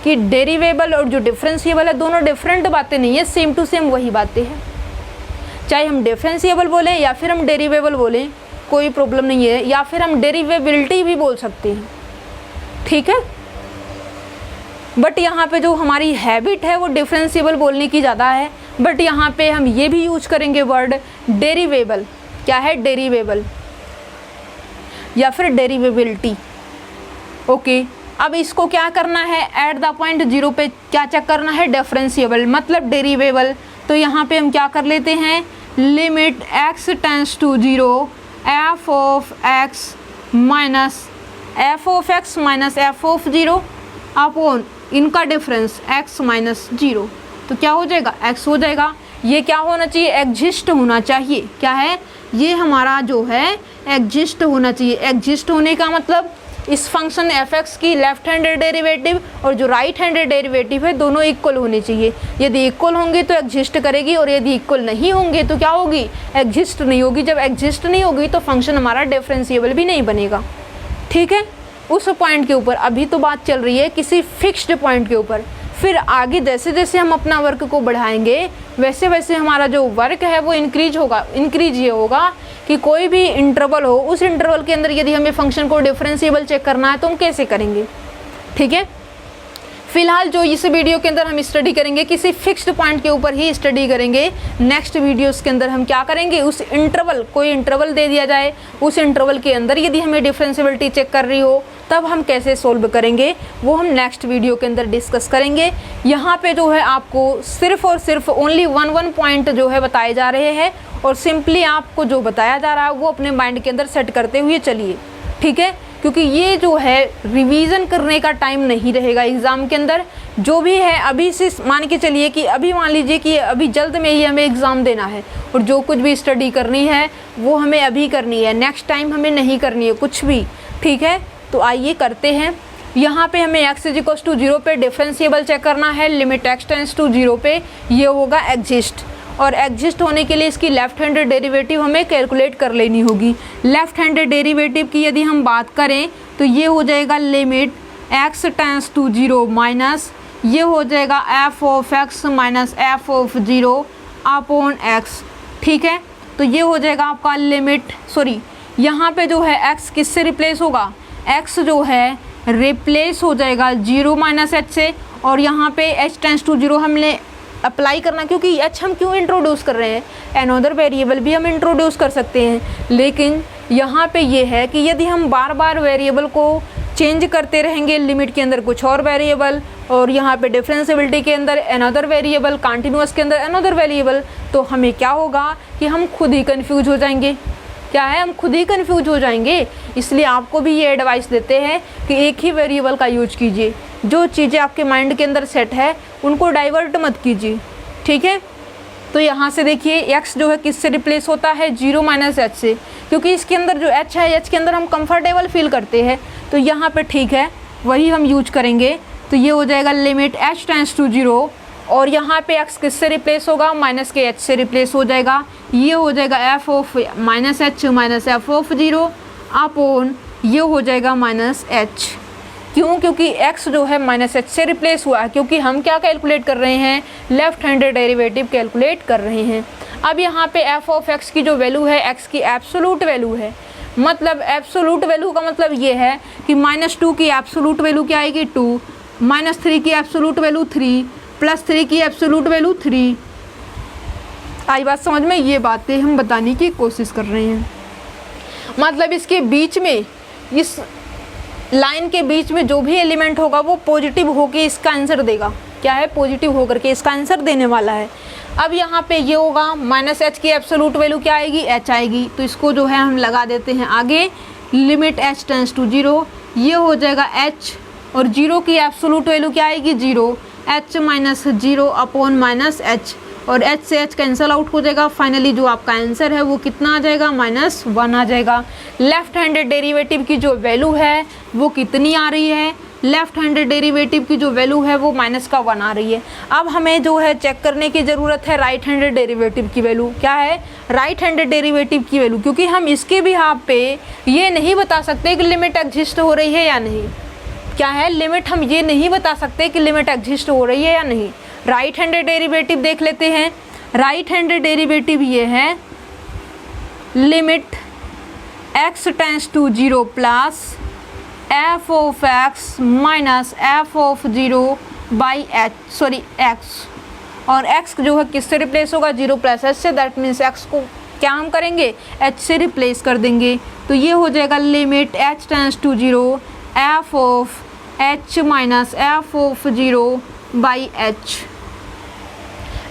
कि डेरिवेबल और जो डिफरेंशिएबल है दोनों डिफरेंट बातें नहीं है, सेम टू सेम वही बातें हैं। चाहे हम डिफरेंशिएबल बोलें या फिर हम डेरिवेबल बोलें, कोई प्रॉब्लम नहीं है, या फिर हम डेरिवेबिलिटी भी बोल सकते हैं, ठीक है। बट यहाँ पे जो हमारी हैबिट है वो डिफरेंशिएबल बोलने की ज़्यादा है, बट यहाँ पे हम ये भी यूज करेंगे वर्ड डेरिवेबल। क्या है? डेरिवेबल या फिर डेरिवेबिलिटी। ओके, अब इसको क्या करना है? एट द पॉइंट जीरो पे क्या चेक करना है? डिफरेंशिएबल मतलब डेरिवेबल। तो यहाँ पे हम क्या कर लेते हैं? Limit x tends to 0 f of x minus f of 0 upon इनका डिफरेंस x माइनस 0। तो क्या हो जाएगा? x हो जाएगा। ये क्या होना चाहिए? एग्जिस्ट होना चाहिए। क्या है? ये हमारा जो है एग्जिस्ट होना चाहिए। एग्जिस्ट होने का मतलब इस फंक्शन f(x) की लेफ्ट हैंडेड डेरिवेटिव और जो राइट हैंडेड डेरिवेटिव है दोनों इक्वल होने चाहिए। यदि इक्वल होंगे तो एग्जिस्ट करेगी, और यदि इक्वल नहीं होंगे तो क्या होगी? एग्जिस्ट नहीं होगी। जब एग्जिस्ट नहीं होगी तो फंक्शन हमारा डिफरेंशिएबल भी नहीं बनेगा, ठीक है। उस पॉइंट के ऊपर अभी तो बात चल रही है किसी फिक्स्ड पॉइंट के ऊपर। फिर आगे जैसे जैसे हम अपना वर्क को बढ़ाएंगे वैसे वैसे हमारा जो वर्क है वो इंक्रीज होगा। इंक्रीज ये होगा कि कोई भी इंटरवल हो, उस इंटरवल के अंदर यदि हमें फंक्शन को डिफरेंशिएबल चेक करना है तो हम कैसे करेंगे, ठीक है। फिलहाल जो इस वीडियो के अंदर हम स्टडी करेंगे किसी फिक्स्ड पॉइंट के ऊपर ही स्टडी करेंगे। नेक्स्ट वीडियोस के अंदर हम क्या करेंगे? उस इंटरवल, कोई इंटरवल दे दिया जाए, उस इंटरवल के अंदर यदि हमें डिफरेंशिएबिलिटी चेक कर रही हो तब हम कैसे सोल्व करेंगे वो हम नेक्स्ट वीडियो के अंदर डिस्कस करेंगे। यहाँ पे जो है आपको सिर्फ और सिर्फ ओनली वन पॉइंट जो है बताए जा रहे हैं, और सिंपली आपको जो बताया जा रहा है वो अपने माइंड के अंदर सेट करते हुए चलिए, ठीक है। क्योंकि ये जो है रिवीजन करने का टाइम नहीं रहेगा एग्ज़ाम के अंदर। जो भी है अभी से मान के चलिए कि अभी मान लीजिए कि अभी जल्द में ही हमें एग्ज़ाम देना है, और जो कुछ भी स्टडी करनी है वो हमें अभी करनी है, नेक्स्ट टाइम हमें नहीं करनी है कुछ भी, ठीक है। तो आइए करते हैं। यहाँ पे हमें x = 0 पे डिफरेंशिएबल चेक करना है। लिमिट x टेंस टू 0 पे ये होगा एग्जिस्ट, और एग्जिस्ट होने के लिए इसकी लेफ्ट हैंडेड डेरिवेटिव हमें कैलकुलेट कर लेनी होगी। लेफ्ट हैंडेड डेरिवेटिव की यदि हम बात करें तो ये हो जाएगा limit x tends to 0 minus ये हो जाएगा f of x minus f of 0 upon x, ठीक है। तो ये हो जाएगा आपका लिमिट, सॉरी यहाँ पे जो है x किससे रिप्लेस होगा? x जो है रिप्लेस हो जाएगा 0 माइनस h से, और यहाँ पे h टेंस टू 0 हमने अप्लाई करना, क्योंकि h हम क्यों इंट्रोड्यूस कर रहे हैं? अनदर वेरिएबल भी हम इंट्रोड्यूस कर सकते हैं, लेकिन यहाँ पे ये है कि यदि हम बार बार वेरिएबल को चेंज करते रहेंगे, लिमिट के अंदर कुछ और वेरिएबल और यहाँ पे डिफरेंशिएबिलिटी के अंदर अनदर वेरिएबल, कंटिन्यूअस के अंदर अनदर वेरिएबल, तो हमें क्या होगा कि हम खुद ही कन्फ्यूज हो जाएंगे। क्या है? हम खुद ही कंफ्यूज हो जाएंगे। इसलिए आपको भी ये एडवाइस देते हैं कि एक ही वेरिएबल का यूज कीजिए। जो चीज़ें आपके माइंड के अंदर सेट है उनको डाइवर्ट मत कीजिए, ठीक है। तो यहाँ से देखिए x जो है किससे रिप्लेस होता है? 0 माइनस h से, क्योंकि इसके अंदर जो h है h के अंदर हम कंफर्टेबल फील करते हैं, तो यहाँ पे ठीक है वही हम यूज करेंगे। तो ये हो जाएगा लिमिट h टेंस टू 0, और यहाँ पे x किससे रिप्लेस होगा? माइनस के h से रिप्लेस हो जाएगा। ये हो जाएगा f of minus h minus f of 0 upon ये हो जाएगा माइनस h। क्यों? क्योंकि x जो है माइनस h से रिप्लेस हुआ है, क्योंकि हम क्या कैलकुलेट कर रहे हैं? लेफ्ट हैंडेड डेरिवेटिव कैलकुलेट कर रहे हैं। अब यहाँ पे f ऑफ x की जो वैल्यू है x की एब्सोलूट वैल्यू है, मतलब एब्सोलूट वैल्यू का मतलब ये है कि -2 की एब्सोलूट वैल्यू क्या आएगी? 2, -3 की एब्सोलूट वैल्यू 3, +3 की एब्सोलूट वैल्यू 3। आई बात समझ में? ये बातें हम बताने की कोशिश कर रहे हैं। मतलब इसके बीच में, इस लाइन के बीच में जो भी एलिमेंट होगा वो पॉजिटिव होके इसका आंसर देगा। क्या है? पॉजिटिव होकर के इसका आंसर देने वाला है। अब यहाँ पे ये होगा -h की एब्सोलूट वैल्यू क्या आएगी? h आएगी। तो इसको जो है हम लगा देते हैं आगे, लिमिट h टेंस टू 0, ये हो जाएगा h, और 0 की एब्सोलूट वैल्यू क्या आएगी? 0, h minus 0 upon minus h, और h से h कैंसिल आउट हो जाएगा। फाइनली जो आपका आंसर है वो कितना आ जाएगा? -1 आ जाएगा। लेफ्ट हैंडेड डेरिवेटिव की जो वैल्यू है वो कितनी आ रही है? लेफ्ट हैंडेड डेरिवेटिव की जो वैल्यू है वो माइनस का 1 आ रही है। अब हमें जो है चेक करने की ज़रूरत है राइट हैंडेड डेरिवेटिव की वैल्यू। क्या है राइट हैंडेड डेरिवेटिव की वैल्यू, क्योंकि हम इसके बिहाफ पे ये नहीं बता सकते कि लिमिट एग्जिस्ट हो रही है या नहीं। क्या है लिमिट, हम ये नहीं बता सकते कि लिमिट एग्जिस्ट हो रही है या नहीं। राइट हैंडेड डेरिवेटिव देख लेते हैं। राइट हैंडेड डेरिवेटिव ये है limit x tends to 0 plus f of x minus f of 0 by x, और x जो है किससे रिप्लेस होगा 0 प्लस h से, दैट मीन्स x को क्या हम करेंगे h से रिप्लेस कर देंगे। तो ये हो जाएगा limit h tends to 0 f of h minus f of 0 by h।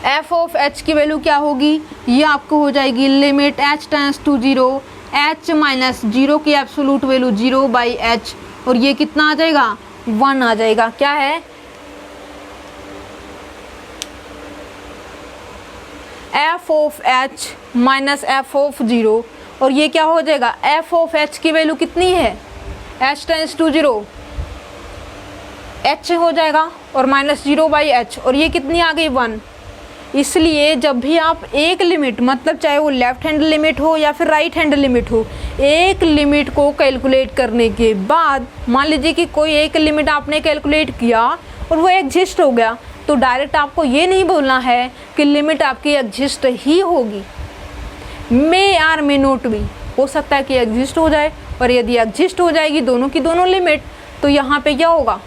f of h की वैल्यू क्या होगी, ये आपको हो जाएगी limit h tends to 0 h minus 0 की एब्सोलूट वैल्यू 0 बाई h, और ये कितना आ जाएगा 1 आ जाएगा। क्या है f of h minus f of 0, और ये क्या हो जाएगा f ऑफ h की वैल्यू कितनी है h टेंड्स टू 0 h हो जाएगा और माइनस 0 बाई h, और ये कितनी आ गई 1। इसलिए जब भी आप एक लिमिट, मतलब चाहे वो लेफ्ट हैंड लिमिट हो या फिर राइट हैंड लिमिट हो, एक लिमिट को कैलकुलेट करने के बाद मान लीजिए कि कोई एक लिमिट आपने कैलकुलेट किया और वो एग्जिस्ट हो गया, तो डायरेक्ट आपको ये नहीं बोलना है कि लिमिट आपकी एग्जिस्ट ही होगी। मे आर मे नोट भी हो सकता है कि एग्जिस्ट हो जाए, और यदि एग्जिस्ट हो जाएगी दोनों की दोनों लिमिट, तो यहाँ पे क्या होगा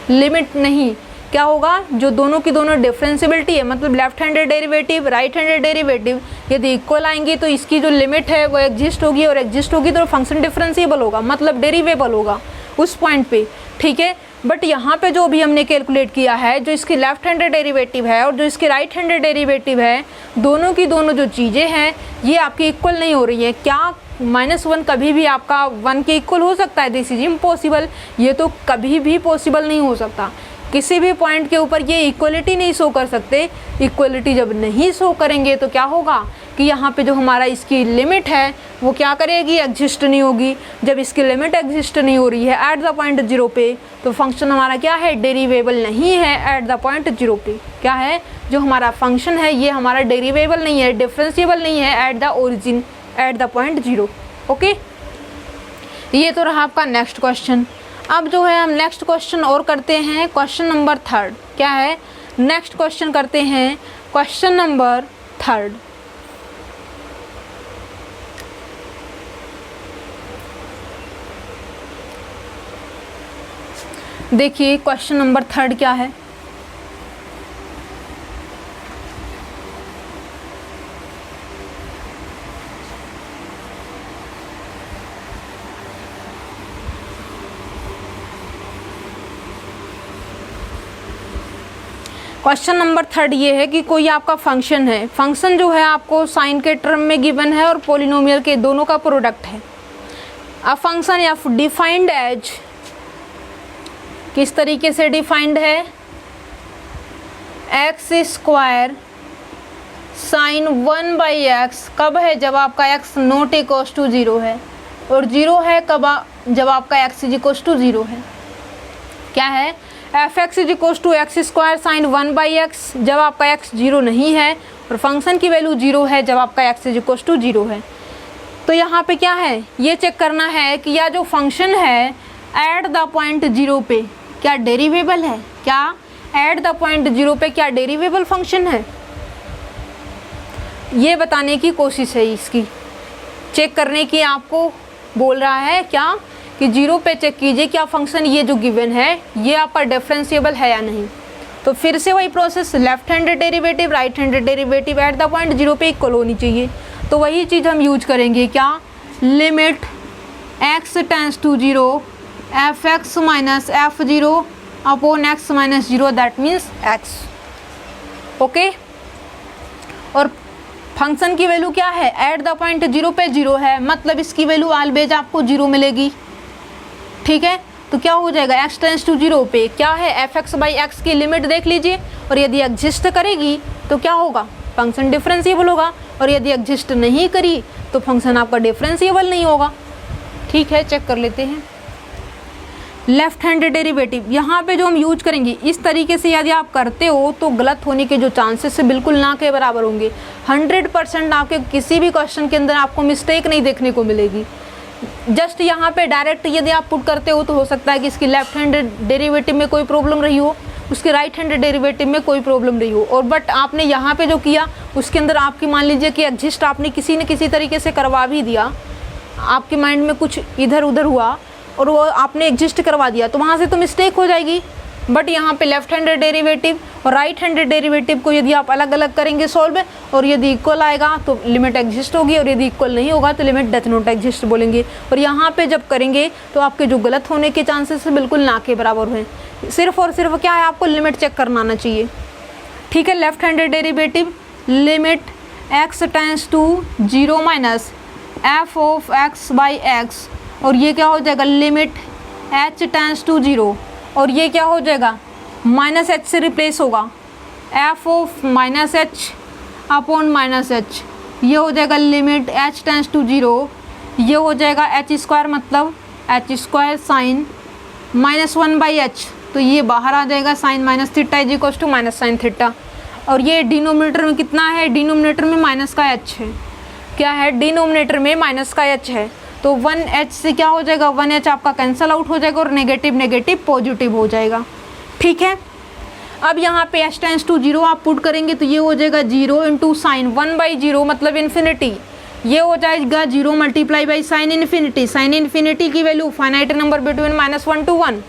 लिमिट नहीं, क्या होगा जो दोनों की दोनों डिफरेंशियबिलिटी है, मतलब left handed derivative right handed derivative यदि इक्वल आएंगे तो इसकी जो लिमिट है वो एग्जिस्ट होगी, और एग्जिस्ट होगी तो फंक्शन डिफरेंशिएबल होगा, मतलब डेरिवेबल होगा उस पॉइंट पे। ठीक है, बट यहाँ पे जो भी हमने कैलकुलेट किया है, जो इसकी लेफ्ट हैंडेड डेरिवेटिव है और जो इसकी राइट हैंडेड डेरिवेटिव है, दोनों की दोनों जो चीज़ें हैं ये आपकी इक्वल नहीं हो रही है। क्या -1 कभी भी आपका 1 के इक्वल हो सकता है? दिस इज इम्पॉसिबल, ये तो कभी भी पॉसिबल नहीं हो सकता। किसी भी पॉइंट के ऊपर ये इक्वलिटी नहीं शो कर सकते। इक्वलिटी जब नहीं शो करेंगे तो क्या होगा कि यहाँ पे जो हमारा इसकी लिमिट है वो क्या करेगी, एग्जिस्ट नहीं होगी। जब इसकी लिमिट एग्जिस्ट नहीं हो रही है एट द पॉइंट 0 पे, तो फंक्शन हमारा क्या है, डेरिवेबल नहीं है एट द पॉइंट 0 पे। क्या है, जो हमारा फंक्शन है ये हमारा डेरिवेबल नहीं है, डिफरेंशिएबल नहीं है at the origin, eight the point 0। Okay, ये तो रहा आपका नेक्स्ट क्वेश्चन। अब जो है हम नेक्स्ट क्वेश्चन और करते हैं, क्वेश्चन नंबर 3। क्या है, नेक्स्ट क्वेश्चन करते हैं क्वेश्चन नंबर 3। देखिए क्वेश्चन नंबर 3 क्या है। क्वेश्चन नंबर 3 ये है कि कोई आपका फंक्शन है, फंक्शन जो है आपको साइन के टर्म में गिवन है और पॉलिनोमियल के दोनों का प्रोडक्ट है। A function f defined as, किस तरीके से डिफाइंड है, एक्स स्क्वायर साइन 1/x कब है, जब आपका x नॉट इक्वल्स टू 0 है, और 0 है कब, जब आपका x इक्वल्स टू 0 है। क्या है, f x is equals to x square sine 1/x जब आपका x 0 नहीं है, और फंक्शन की वैल्यू 0 है जब आपका x इज इक्वल्स टू 0 है। तो यहाँ पे क्या है, ये चेक करना है कि यह जो फंक्शन है एट द पॉइंट 0 पे क्या डेरिवेबल है, क्या एट द पॉइंट 0 पे क्या डेरिवेबल फंक्शन है, ये बताने की कोशिश है। इसकी चेक करने की आपको बोल रहा है क्या कि 0 पे चेक कीजिए क्या फंक्शन ये जो गिवन है ये आपका डिफरेंशिएबल है या नहीं। तो फिर से वही process, left handed derivative right handed derivative eight the point 0 पे इक्वल होनी चाहिए। तो वही चीज़ हम यूज करेंगे, क्या, limit x tends to 0 f x minus f0 upon x minus 0, that means x। Okay, और फंक्शन की वैल्यू क्या है, एट द पॉइंट 0 पे 0 है, मतलब इसकी वैल्यू ऑलवेज आपको 0 मिलेगी। ठीक है, तो क्या हो जाएगा, x टेंड्स टू 0 पे क्या है, एफ एक्स बाई एक्स की लिमिट देख लीजिए, और यदि एग्जिस्ट करेगी तो क्या होगा, फंक्शन डिफरेंशिएबल होगा, और यदि एग्जिस्ट नहीं करी तो फंक्शन आपका डिफरेंशिएबल नहीं होगा। ठीक है, चेक कर लेते हैं। लेफ्ट हैंड डेरिवेटिव यहाँ पे जो हम यूज करेंगे, इस तरीके से यदि आप करते हो तो गलत होने के जो चांसेस है बिल्कुल ना के बराबर होंगे। 100% आपके किसी भी क्वेश्चन के अंदर आपको मिस्टेक नहीं देखने को मिलेगी। जस्ट यहाँ पे डायरेक्ट यदि आप पुट करते हो तो हो सकता है कि इसकी लेफ्ट हैंड डेरिवेटिव में कोई प्रॉब्लम रही हो, उसके राइट हैंड डेरिवेटिव में कोई प्रॉब्लम रही हो, और बट आपने यहाँ पे जो किया उसके अंदर आपकी मान लीजिए कि एग्जिस्ट आपने किसी न किसी तरीके से करवा भी दिया, आपके माइंड में कुछ इधर उधर हुआ और वो आपने एग्जिस्ट करवा दिया, तो वहाँ से तो मिस्टेक हो जाएगी। बट यहाँ पे लेफ्ट हैंडेड डेरिवेटिव और राइट हैंडेड डेरिवेटिव को यदि आप अलग अलग करेंगे सॉल्व, और यदि इक्वल आएगा तो लिमिट एग्जिस्ट होगी, और यदि इक्वल नहीं होगा तो लिमिट डथ नॉट एग्जिस्ट बोलेंगे। और यहाँ पे जब करेंगे तो आपके जो गलत होने के चांसेस बिल्कुल ना के बराबर हैं। सिर्फ और सिर्फ क्या है, आपको लिमिट चेक करना आना चाहिए। ठीक है, left handed derivative limit x tends to 0 minus f of x by x, और ये क्या हो जाएगा लिमिट h टेंड्स टू 0, और ये क्या हो जाएगा माइनस h से रिप्लेस होगा f of minus h upon minus h, ये हो जाएगा लिमिट h टेंड्स टू 0, ये हो जाएगा h स्क्वायर मतलब h square sine minus 1 by h, तो ये बाहर आ जाएगा sine minus theta is equal to minus sine theta. और ये डिनोमिनेटर में कितना है, डिनोमिनेटर में माइनस का h है, क्या है डिनोमिनेटर में माइनस का h है, तो 1h से क्या हो जाएगा 1h आपका कैंसिल आउट हो जाएगा और नेगेटिव नेगेटिव पॉजिटिव हो जाएगा। ठीक है, अब यहाँ पे h टेंड्स टू 0 आप पुट करेंगे तो ये हो जाएगा 0 इंटू साइन 1 बाई 0 मतलब इन्फिनिटी, ये हो जाएगा 0 multiply by sine infinity, sine infinity की value finite number between -1 to 1,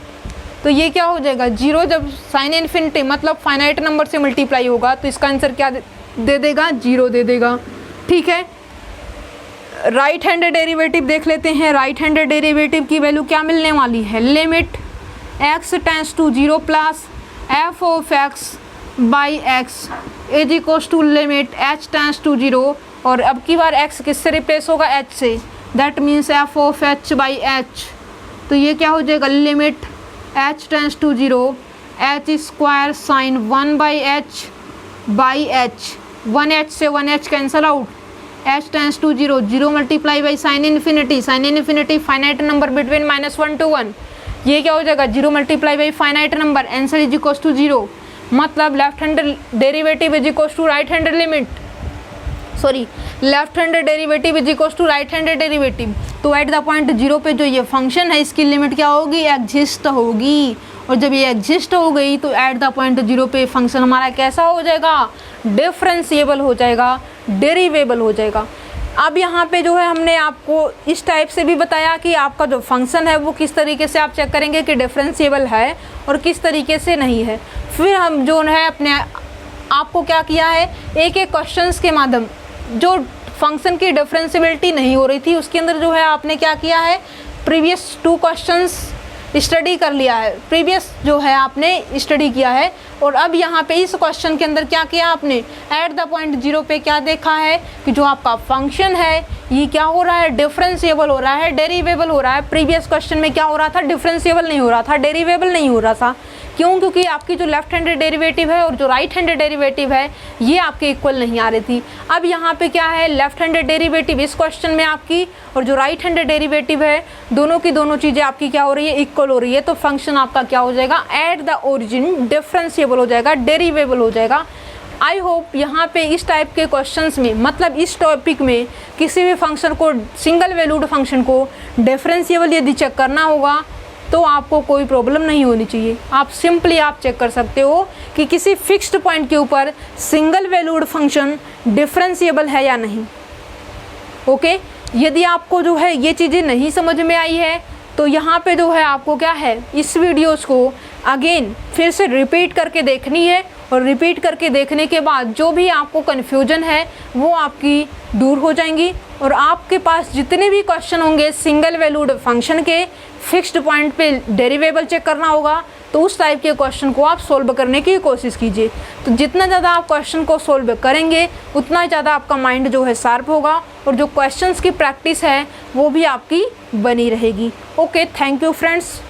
तो ये क्या हो जाएगा 0, जब साइन इन्फिनिटी मतलब फाइनाइट नंबर से मल्टीप्लाई होगा तो इसका आंसर क्या दे देगा 0 दे देगा। ठीक है, राइट हैंडेड डेरिवेटिव देख लेते हैं। राइट हैंडेड डेरिवेटिव की वैल्यू क्या मिलने वाली है, limit x tends to 0 plus f of x by x is equals to limit h tends to 0, और अब की बार x किससे रिप्लेस होगा h से, that means f of h by h, तो ये क्या हो जाएगा limit h tends to 0 h square sine 1 by h by h, 1h से 1h cancel out, h tends to 0, 0 multiply by sine infinity finite number between -1 to 1, ये क्या हो जाएगा 0 multiply by finite number, answer is equals to 0, मतलब left hand derivative is equals to right hand limit, sorry left hand derivative is equals to right hand derivative. तो at the point 0 पे जो ये function है इसकी limit क्या होगी, exist होगी, और जब ये एग्जिस्ट हो गई तो एट द पॉइंट 0 पे फंक्शन हमारा कैसा हो जाएगा, डिफरेंशिएबल हो जाएगा, डेरिवेबल हो जाएगा। अब यहाँ पे जो है हमने आपको इस टाइप से भी बताया कि आपका जो फंक्शन है वो किस तरीके से आप चेक करेंगे कि डिफरेंशिएबल है और किस तरीके से नहीं है। फिर हम जो है अपने आपको क्या किया है, एक एक क्वेश्चंस के माध्यम जो फंक्शन की डिफरेंशिएबिलिटी नहीं हो रही थी उसके अंदर जो है आपने क्या किया है, प्रीवियस 2 क्वेश्चंस स्टडी कर लिया है, प्रीवियस जो है आपने स्टडी किया है, और अब यहाँ पे इस क्वेश्चन के अंदर क्या किया आपने, एट द पॉइंट 0 पे क्या देखा है कि जो आपका फंक्शन है ये क्या हो रहा है, डिफरेंशिएबल हो रहा है, डेरिवेबल हो रहा है। प्रीवियस क्वेश्चन में क्या हो रहा था, डिफरेंशिएबल नहीं हो रहा था, डेरिवेबल नहीं हो रहा था। क्यों, क्योंकि आपकी जो लेफ्ट हैंडेड डेरिवेटिव है और जो राइट हैंडेड डेरिवेटिव है ये आपके इक्वल नहीं आ रही थी। अब यहाँ पे क्या है, लेफ्ट हैंडेड डेरिवेटिव इस क्वेश्चन में आपकी और जो राइट हैंडेड डेरिवेटिव है दोनों की दोनों चीज़ें आपकी क्या हो रही है, इक्वल हो रही है, तो फंक्शन आपका क्या हो जाएगा, एट द ओरिजिन डिफरेंशिएबल हो जाएगा, डेरिवेबल हो जाएगा। आई होप यहाँ पे इस टाइप के क्वेश्चंस में, मतलब इस टॉपिक में किसी भी फंक्शन को, सिंगल वैल्यूड फंक्शन को डिफरेंशिएबल यदि चेक करना होगा तो आपको कोई प्रॉब्लम नहीं होनी चाहिए। आप सिंपली आप चेक कर सकते हो कि किसी फिक्स्ड पॉइंट के ऊपर सिंगल वैल्यूड फंक्शन डिफरेंशिएबल है या नहीं। ओके, यदि आपको जो है ये चीज़ें नहीं समझ में आई है तो यहाँ पे जो है आपको क्या है, इस वीडियोस को अगेन फिर से रिपीट करके देखनी है, और रिपीट करके देखने के बाद जो भी आपको कन्फ्यूजन है वो आपकी दूर हो जाएंगी, और आपके पास जितने भी क्वेश्चन होंगे सिंगल वैल्यूड फंक्शन के फिक्स्ड पॉइंट पे डेरिवेबल चेक करना होगा तो उस टाइप के क्वेश्चन को आप सोल्व करने की कोशिश कीजिए। तो जितना ज़्यादा आप क्वेश्चन को सोल्व करेंगे उतना ही ज़्यादा आपका माइंड जो है शार्प होगा, और जो क्वेश्चंस की प्रैक्टिस है वो भी आपकी बनी रहेगी। Okay, thank you friends.